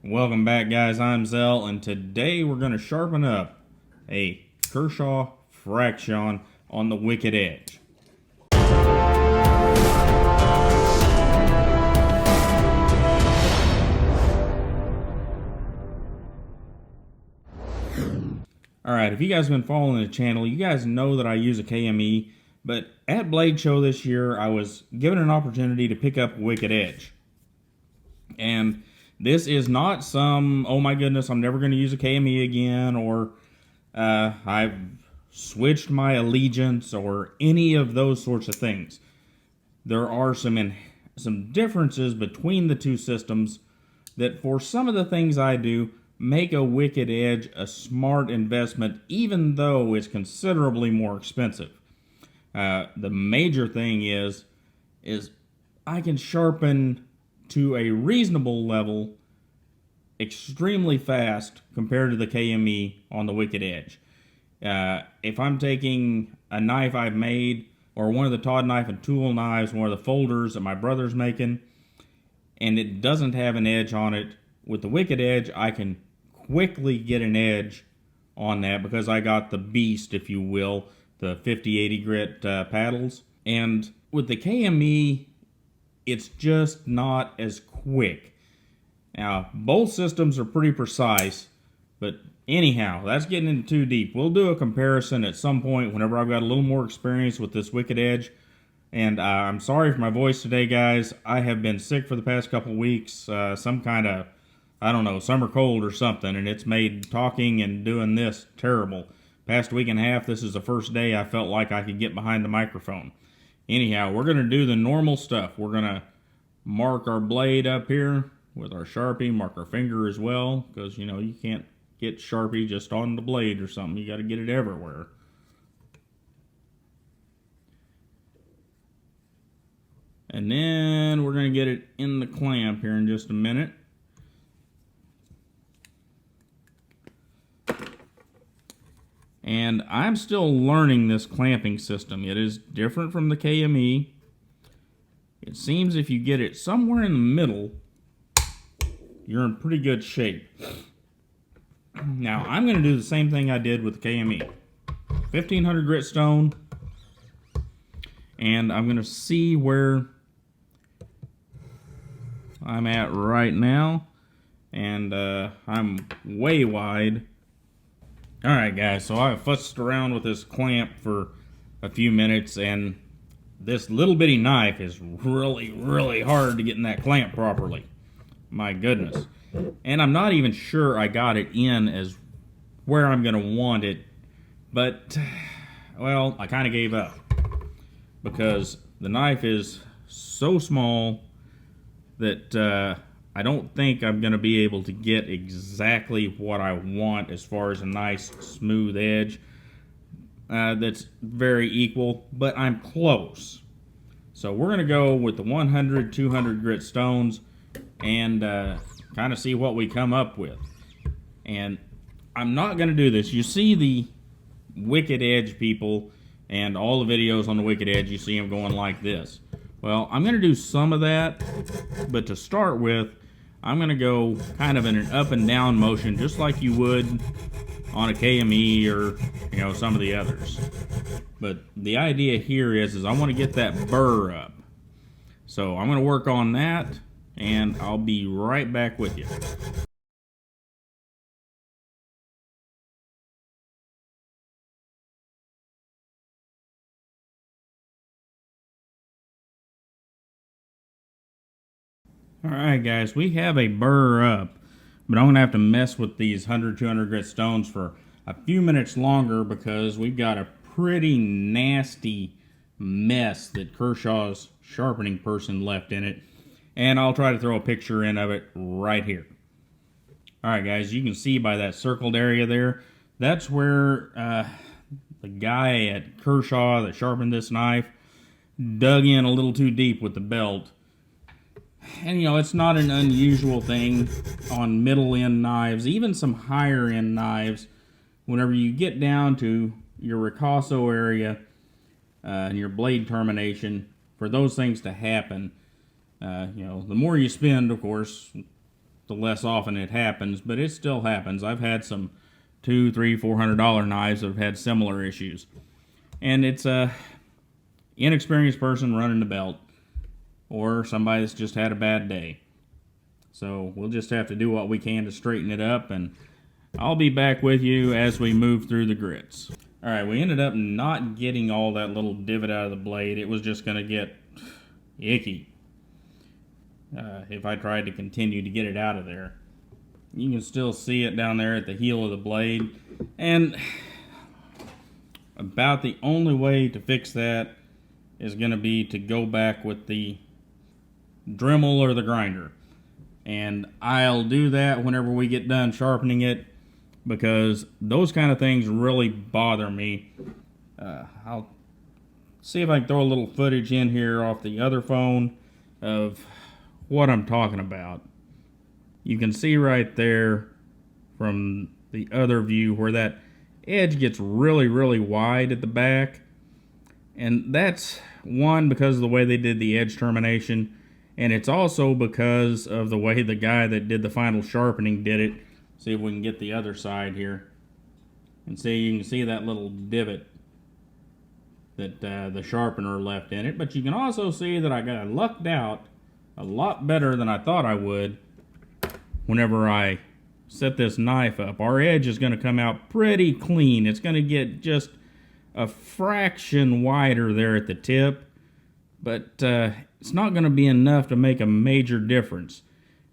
Welcome back, guys. I'm Zell, and today we're going to sharpen up a Kershaw Fraxion on the wicked edge. Alright, if you guys have been following the channel, you guys know that I use a KME, but at Blade Show this year, I was given an opportunity to pick up wicked edge. And this is not some, oh my goodness, I'm never going to use a KME again, or I've switched my allegiance, or any of those sorts of things. There are some differences between the two systems that, for some of the things I do, make a wicked edge a smart investment, even though it's considerably more expensive. The major thing is I can sharpen to a reasonable level extremely fast compared to the KME on the wicked edge. If I'm taking a knife I've made, or one of the Todd knife and tool knives, one of the folders that my brother's making, and it doesn't have an edge on it, with the wicked edge I can quickly get an edge on that because I got the beast, if you will, the 50-80 grit paddles. And with the KME, it's just not as quick. Now, both systems are pretty precise, but anyhow, that's getting into too deep. We'll do a comparison at some point whenever I've got a little more experience with this wicked edge. And I'm sorry for my voice today, guys. I have been sick for the past couple weeks. Some kind of, I don't know, summer cold or something, and it's made talking and doing this terrible. Past week and a half, this is the first day I felt like I could get behind the microphone. Anyhow, we're going to do the normal stuff. We're going to mark our blade up here with our Sharpie, mark our finger as well, because, you know, you can't get Sharpie just on the blade or something. You got to get it everywhere. And then we're going to get it in the clamp here in just a minute. And I'm still learning this clamping system. It is different from the KME. It seems if you get it somewhere in the middle, you're in pretty good shape. Now, I'm going to do the same thing I did with the KME. 1500 grit stone. And I'm going to see where I'm at right now. And I'm way wide. Alright guys, so I fussed around with this clamp for a few minutes, and this little bitty knife is really hard to get in that clamp properly. My goodness. And I'm not even sure I got it in as where I'm going to want it, but, well, I kind of gave up. Because the knife is so small that I don't think I'm going to be able to get exactly what I want as far as a nice smooth edge that's very equal, but I'm close. So we're going to go with the 100, 200 grit stones and kind of see what we come up with. And I'm not going to do this. You see the wicked edge people and all the videos on the wicked edge, you see them going like this. Well, I'm going to do some of that, but to start with, I'm going to go kind of in an up and down motion, just like you would on a KME or, you know, some of the others. But the idea here is I want to get that burr up. So I'm going to work on that, and I'll be right back with you. Alright guys, we have a burr up, but I'm going to have to mess with these 100, 200 grit stones for a few minutes longer because we've got a pretty nasty mess that Kershaw's sharpening person left in it. And I'll try to throw a picture in of it right here. Alright guys, you can see by that circled area there, that's where the guy at Kershaw that sharpened this knife dug in a little too deep with the belt. And, you know, it's not an unusual thing on middle-end knives, even some higher-end knives. Whenever you get down to your ricasso area and your blade termination, for those things to happen, you know, the more you spend, of course, the less often it happens, but it still happens. I've had some $200, $300, $400 knives that have had similar issues. And it's a inexperienced person running the belt, or somebody that's just had a bad day. So we'll just have to do what we can to straighten it up, and I'll be back with you as we move through the grits. Alright, we ended up not getting all that little divot out of the blade. It was just going to get icky if I tried to continue to get it out of there. You can still see it down there at the heel of the blade, and about the only way to fix that is going to be to go back with the Dremel or the grinder. And I'll do that whenever we get done sharpening it, because those kind of things really bother me. I'll see if I can throw a little footage in here off the other phone of what I'm talking about. You can see right there from the other view where that edge gets really, really wide at the back. And that's one, because of the way they did the edge termination, and it's also because of the way the guy that did the final sharpening did it. See if we can get the other side here. And see, you can see that little divot that the sharpener left in it. But you can also see that I lucked out a lot better than I thought I would whenever I set this knife up. Our edge is going to come out pretty clean. It's going to get just a fraction wider there at the tip, but it's not going to be enough to make a major difference.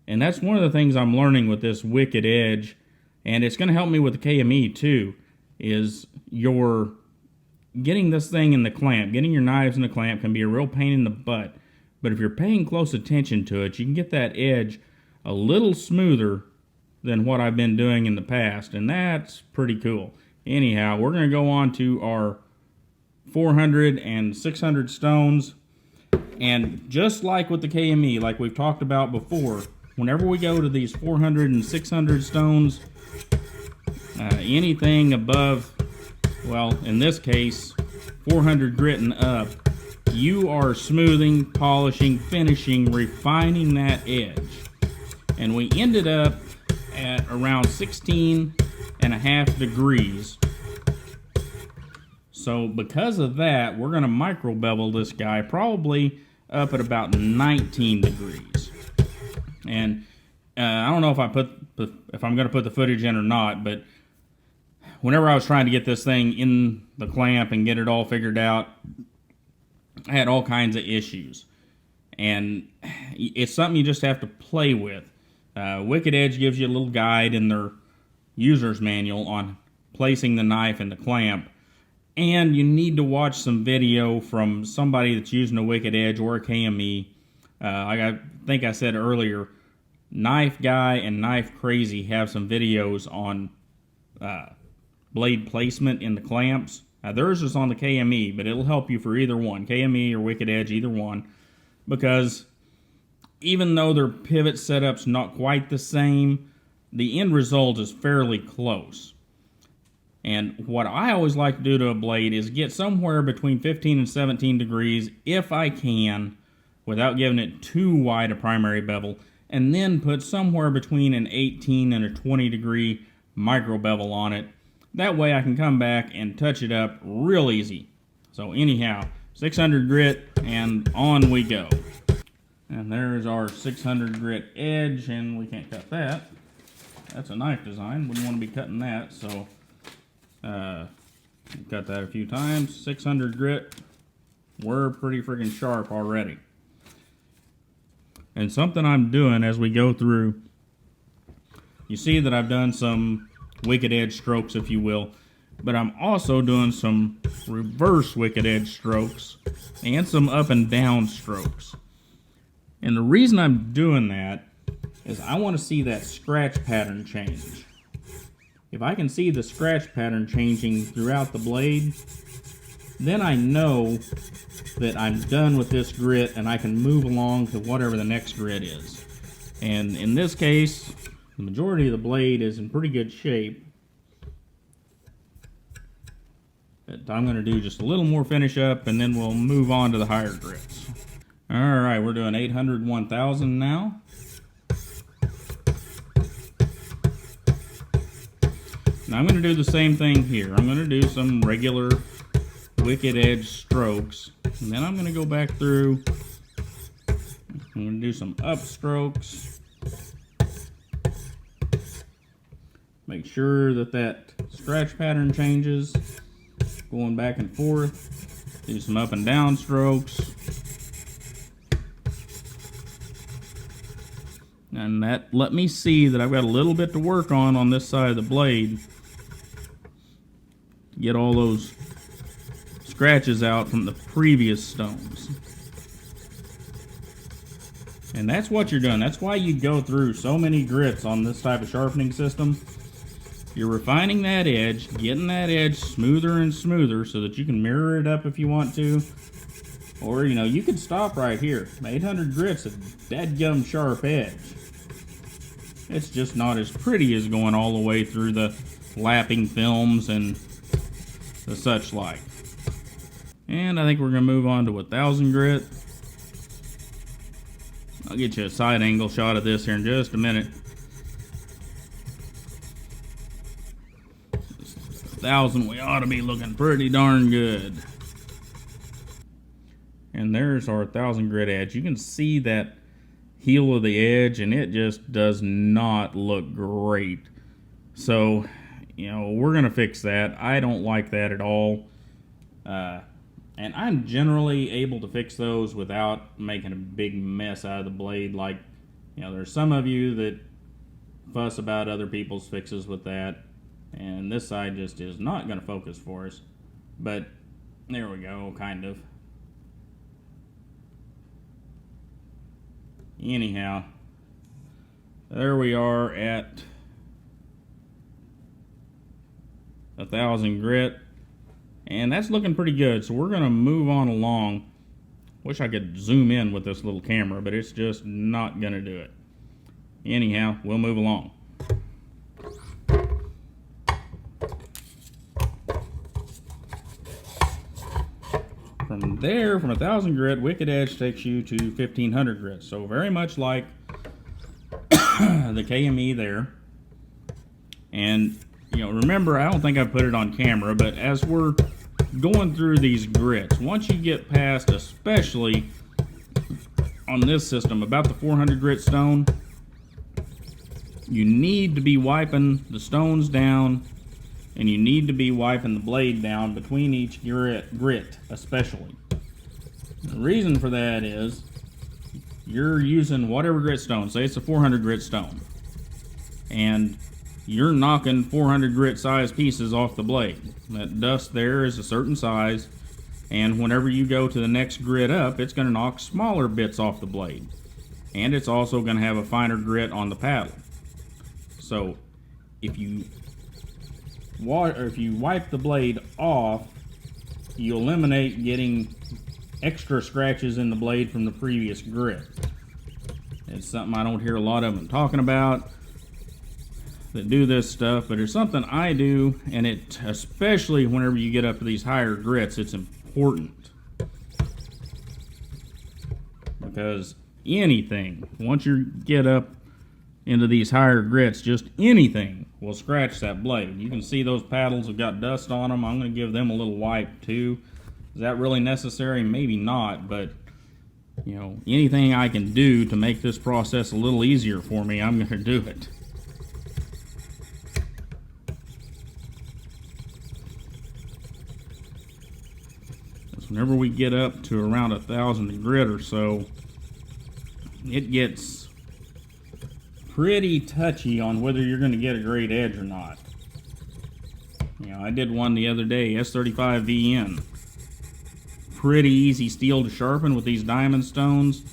And that's one of the things I'm learning with this Wicked Edge, and it's going to help me with the KME too, is your getting this thing in the clamp. Getting your knives in the clamp can be a real pain in the butt, but if you're paying close attention to it, you can get that edge a little smoother than what I've been doing in the past, and that's pretty cool. Anyhow, we're going to go on to our 400 and 600 stones, and just like with the KME, like we've talked about before, whenever we go to these 400 and 600 stones, anything above, well, in this case, 400 grit and up, you are smoothing, polishing, finishing, refining that edge. And we ended up at around 16.5 degrees. So because of that, we're going to micro bevel this guy probably up at about 19 degrees. And I don't know if I'm going to put the footage in or not, but whenever I was trying to get this thing in the clamp and get it all figured out, I had all kinds of issues. And it's something you just have to play with. Wicked Edge gives you a little guide in their user's manual on placing the knife in the clamp. And you need to watch some video from somebody that's using a Wicked Edge or a KME. I think I said earlier, Knife Guy and Knife Crazy have some videos on blade placement in the clamps. Theirs is on the KME, but it'll help you for either one, KME or Wicked Edge, either one, because even though their pivot setup's not quite the same, the end result is fairly close. And what I always like to do to a blade is get somewhere between 15 and 17 degrees, if I can, without giving it too wide a primary bevel, and then put somewhere between an 18 and a 20 degree micro bevel on it. That way I can come back and touch it up real easy. So anyhow, 600 grit, and on we go. And there's our 600 grit edge, and we can't cut that. That's a knife design, wouldn't want to be cutting that, so cut that a few times. 600 grit, we're pretty freaking sharp already. And something I'm doing as we go through, you see that I've done some Wicked Edge strokes, if you will, but I'm also doing some reverse Wicked Edge strokes and some up and down strokes. And the reason I'm doing that is I want to see that scratch pattern change. If I can see the scratch pattern changing throughout the blade, then I know that I'm done with this grit and I can move along to whatever the next grit is. And in this case, the majority of the blade is in pretty good shape. But I'm going to do just a little more finish up, and then we'll move on to the higher grits. Alright, we're doing 800, 1000 now. Now I'm going to do the same thing here. I'm going to do some regular wicked edge strokes, and then I'm going to go back through. I'm going to do some up strokes. Make sure that that scratch pattern changes, going back and forth. Do some up and down strokes. And that let me see that I've got a little bit to work on this side of the blade. Get all those scratches out from the previous stones. And that's what you're doing. That's why you go through so many grits on this type of sharpening system. You're refining that edge, getting that edge smoother and smoother so that you can mirror it up if you want to. Or, you know, you could stop right here. 800 grits of dadgum sharp edge. It's just not as pretty as going all the way through the lapping films and the such like. And I think we're going to move on to 1000 grit. I'll get you a side angle shot of this here in just a minute. 1000, we ought to be looking pretty darn good. And there's our 1000 grit edge. You can see that heel of the edge, and it just does not look great. So, you know, we're going to fix that. I don't like that at all. And I'm generally able to fix those without making a big mess out of the blade. Like, you know, there's some of you that fuss about other people's fixes with that. And this side just is not going to focus for us. But there we go, kind of. Anyhow, there we are at 1000 grit. And that's looking pretty good. So we're going to move on along. Wish I could zoom in with this little camera, but it's just not going to do it. Anyhow, we'll move along. From there, from 1000 grit, wicked edge takes you to 1500 grit. So very much like the KME there. And, you know, remember, I don't think I put it on camera, but as we're going through these grits, once you get past, especially on this system, about the 400 grit stone, you need to be wiping the stones down, and you need to be wiping the blade down between each grit especially. The reason for that is you're using whatever grit stone, say it's a 400 grit stone, and you're knocking 400 grit size pieces off the blade. That dust there is a certain size, and whenever you go to the next grit up, it's going to knock smaller bits off the blade, and it's also going to have a finer grit on the paddle. So if you wipe the blade off, you eliminate getting extra scratches in the blade from the previous grit. It's something I don't hear a lot of them talking about that do this stuff, but it's something I do, and it, especially whenever you get up to these higher grits, it's important. Because anything, once you get up into these higher grits, just anything will scratch that blade. You can see those paddles have got dust on them. I'm going to give them a little wipe too. Is that really necessary? Maybe not, but you know, anything I can do to make this process a little easier for me, I'm going to do it. Because whenever we get up to around 1000 grit or so, it gets pretty touchy on whether you're going to get a great edge or not. You know, I did one the other day, S35VN. Pretty easy steel to sharpen with these diamond stones,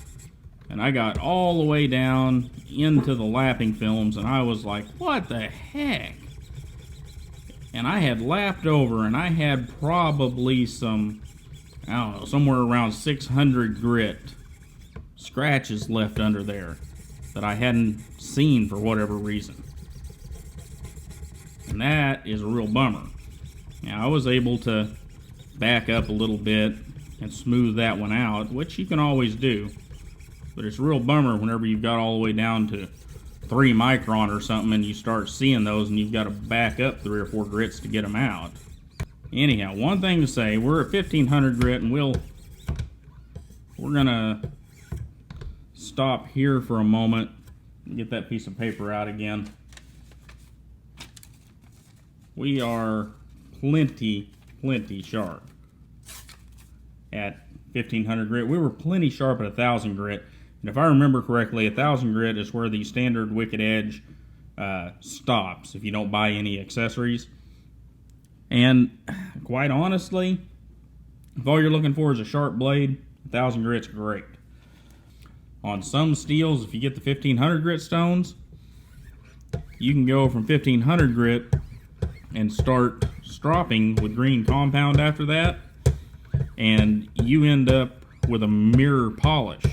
and I got all the way down into the lapping films, and I was like, what the heck? And I had lapped over, and I had probably some, I don't know, somewhere around 600 grit scratches left under there that I hadn't seen for whatever reason. And that is a real bummer. Now, I was able to back up a little bit and smooth that one out, which you can always do. But it's a real bummer whenever you've got all the way down to 3 micron or something, and you start seeing those, and you've got to back up 3 or 4 grits to get them out. Anyhow, one thing to say, we're at 1500 grit, and we're gonna stop here for a moment and get that piece of paper out again. We are plenty sharp at 1500 grit. We were plenty sharp at 1000 grit. And if I remember correctly, 1000 grit is where the standard Wicked Edge stops if you don't buy any accessories. And quite honestly, if all you're looking for is a sharp blade, 1000 grit's great. On some steels, if you get the 1500 grit stones, you can go from 1500 grit and start stropping with green compound after that, and you end up with a mirror polish.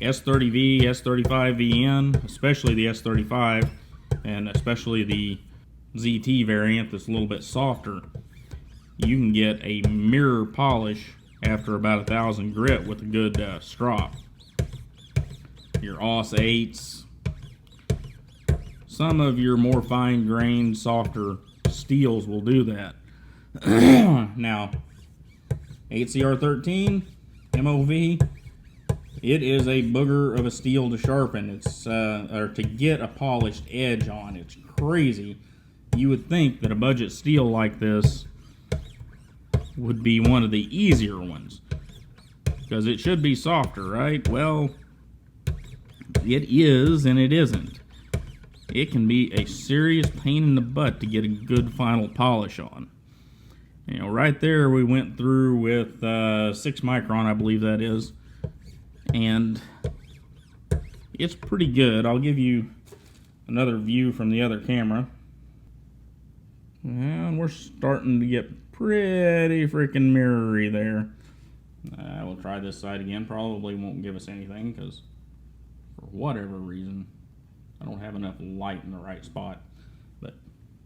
S30V, S35VN, especially the S35, and especially the ZT variant that's a little bit softer, you can get a mirror polish after about 1000 grit with a good strop. Your Aus 8s, some of your more fine-grained, softer steels will do that. Now, 8CR13 MOV, it is a booger of a steel to sharpen. It's or to get a polished edge on. It's crazy. You would think that a budget steel like this would be one of the easier ones, because it should be softer, right? Well, it is and it isn't. It can be a serious pain in the butt to get a good final polish on. You know, right there we went through with 6 micron, I believe that is, and it's pretty good. I'll give you another view from the other camera. And we're starting to get pretty freaking mirrory there. We'll try this side again. Probably won't give us anything because for whatever reason I don't have enough light in the right spot. But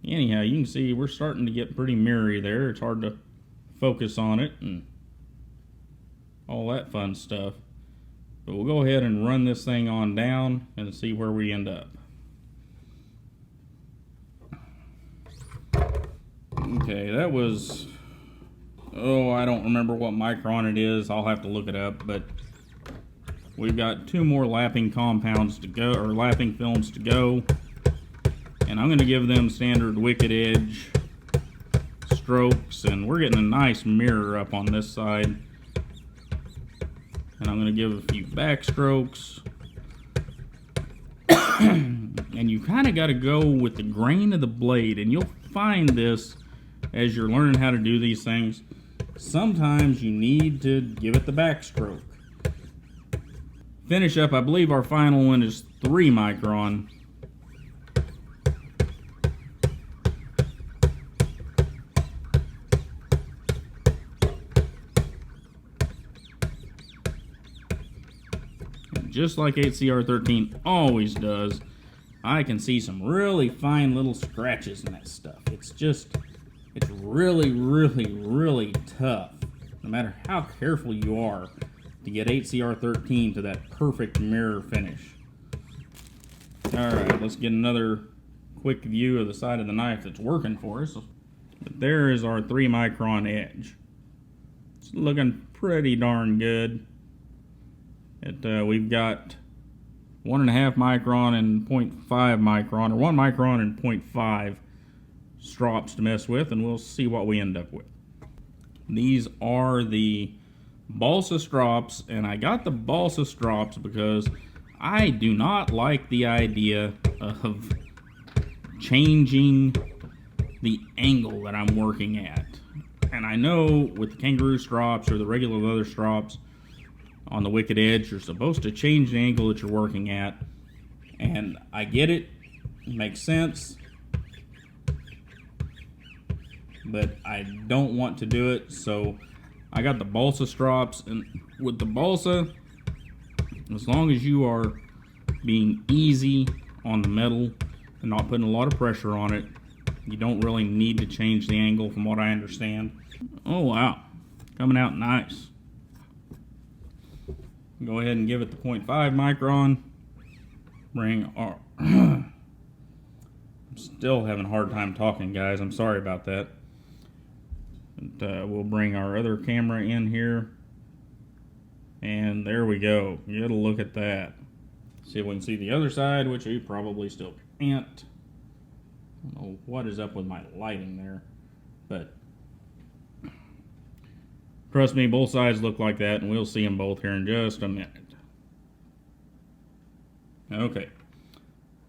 anyhow, you can see we're starting to get pretty mirrory there. It's hard to focus on it and all that fun stuff. But we'll go ahead and run this thing on down and see where we end up. Okay, that was, I don't remember what micron it is. I'll have to look it up, but we've got 2 more lapping compounds to go, or lapping films to go. And I'm going to give them standard Wicked Edge strokes, and we're getting a nice mirror up on this side. And I'm going to give a few back strokes. And you kind of got to go with the grain of the blade, and you'll find this as you're learning how to do these things. Sometimes you need to give it the backstroke. Finish up, I believe our final one is 3 micron. And just like 8CR13 always does, I can see some really fine little scratches in that stuff. It's really tough, no matter how careful you are, to get 8CR13 to that perfect mirror finish. Alright, let's get another quick view of the side of the knife that's working for us. But there is our 3 micron edge. It's looking pretty darn good. We've got 1.5 micron and 0.5 micron, or 1 micron and 0.5 strops to mess with, and we'll see what we end up with. These are the Balsa Strops, and I got the Balsa Strops because I do not like the idea of changing the angle that I'm working at. And I know with the kangaroo strops or the regular leather strops on the Wicked Edge, you're supposed to change the angle that you're working at, and I get it, it makes sense, but I don't want to do it. So I got the Balsa Strops, and with the Balsa, as long as you are being easy on the metal and not putting a lot of pressure on it, you don't really need to change the angle from what I understand. Oh wow, coming out nice. Go ahead and give it the 0.5 micron. bring our... I'm still having a hard time talking, guys. I'm sorry about that. But, we'll bring our other camera in here. And there we go. Get a look at that. See if we can see the other side, which you probably still can't. I don't know what is up with my lighting there. But trust me, both sides look like that, and we'll see them both here in just a minute. Okay.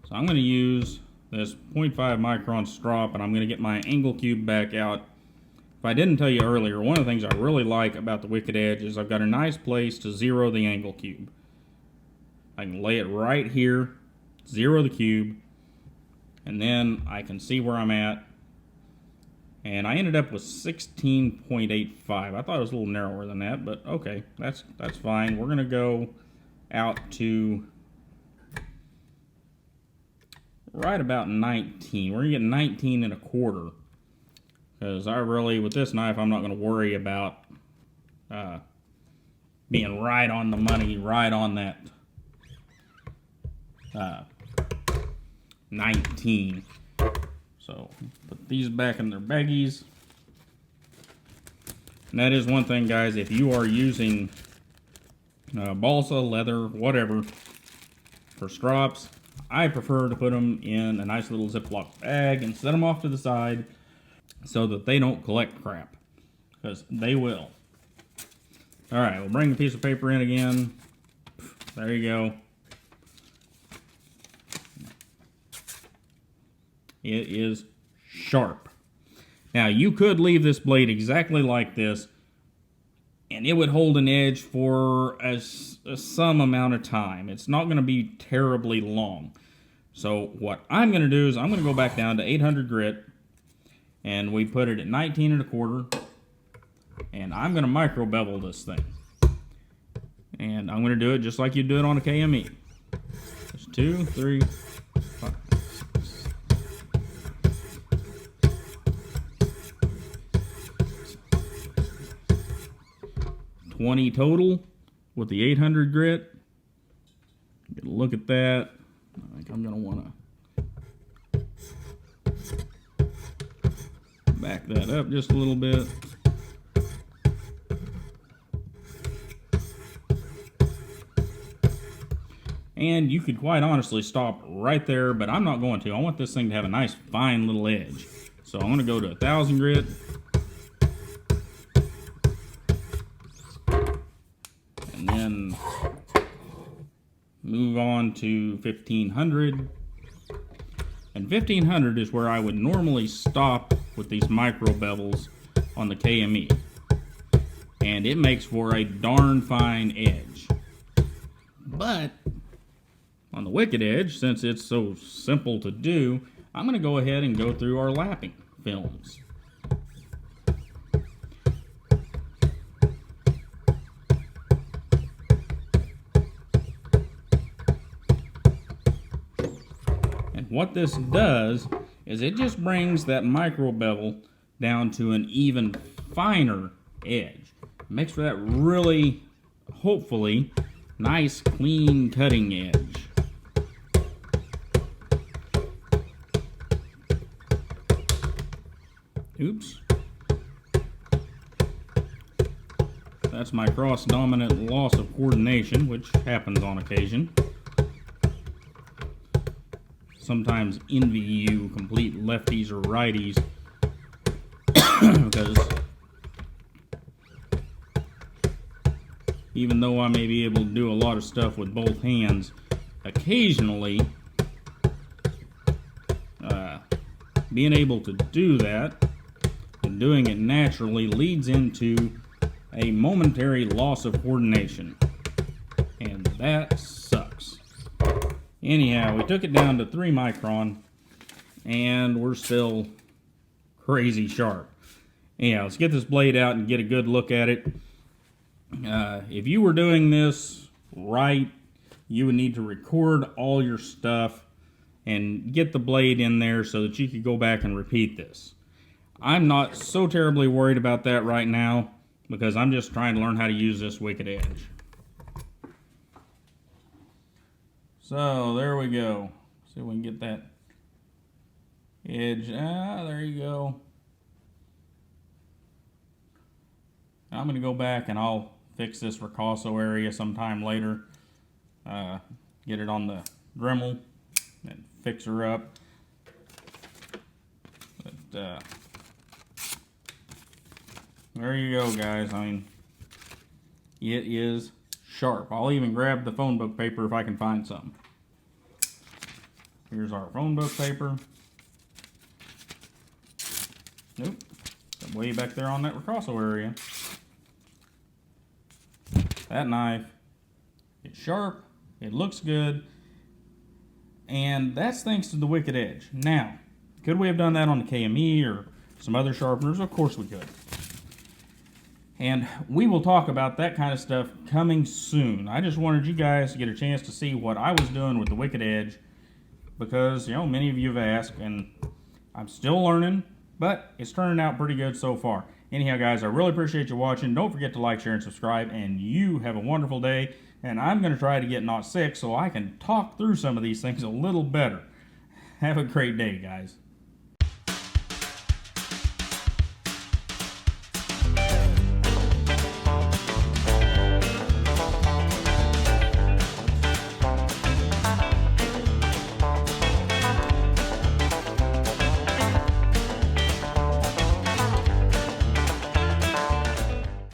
So I'm going to use this 0.5 micron strop, and I'm going to get my angle cube back out. If I didn't tell you earlier, one of the things I really like about the Wicked Edge is I've got a nice place to zero the angle cube. I can lay it right here, zero the cube, and then I can see where I'm at. And I ended up with 16.85. I thought it was a little narrower than that, but okay, that's fine. We're going to go out to right about 19. We're going to get 19 and a quarter. Because I really, with this knife, I'm not going to worry about being right on the money, right on that 19. So, put these back in their baggies. And that is one thing, guys, if you are using balsa, leather, whatever, for strops, I prefer to put them in a nice little Ziploc bag and set them off to the side so that they don't collect crap, because they will. Alright, we'll bring the piece of paper in again. There you go. It is sharp. Now, you could leave this blade exactly like this, and it would hold an edge for some amount of time. It's not going to be terribly long. So what I'm going to do is I'm going to go back down to 800 grit, and we put it at 19 and a quarter, and I'm going to micro bevel this thing. And I'm going to do it just like you do it on a KME. Just 2, 3, 5, 6, 20 total with the 800 grit. Get a look at that. I think I'm going to want to back that up just a little bit. And you could quite honestly stop right there, but I'm not going to. I want this thing to have a nice fine little edge. So I'm going to go to 1000 grit. And then move on to 1500. And 1500 is where I would normally stop with these micro bevels on the KME. And it makes for a darn fine edge. But on the Wicked Edge, since it's so simple to do, I'm going to go ahead and go through our lapping films. What this does is it just brings that micro bevel down to an even finer edge. It makes for that really, hopefully, nice, clean cutting edge. Oops. That's my cross-dominant loss of coordination, which happens on occasion. Sometimes envy you complete lefties or righties because even though I may be able to do a lot of stuff with both hands, occasionally being able to do that and doing it naturally leads into a momentary loss of coordination, and that sucks. Anyhow, we took it down to 3 micron, and we're still crazy sharp. Anyhow, let's get this blade out and get a good look at it. If you were doing this right, you would need to record all your stuff and get the blade in there so that you could go back and repeat this. I'm not so terribly worried about that right now because I'm just trying to learn how to use this Wicked Edge. So there we go. See if we can get that edge. There you go. I'm going to go back and I'll fix this ricasso area sometime later. Get it on the Dremel and fix her up. But there you go, guys. I mean, it is sharp. I'll even grab the phone book paper if I can find some. Here's our phone book paper. Nope. Way back there on that ricasso area. That knife, it's sharp, it looks good, and that's thanks to the Wicked Edge. Now, could we have done that on the KME or some other sharpeners? Of course we could. And we will talk about that kind of stuff coming soon. I just wanted you guys to get a chance to see what I was doing with the Wicked Edge, because, you know, many of you have asked, and I'm still learning, but it's turning out pretty good so far. Anyhow, guys, I really appreciate you watching. Don't forget to like, share, and subscribe, and you have a wonderful day. And I'm going to try to get not sick so I can talk through some of these things a little better. Have a great day, guys.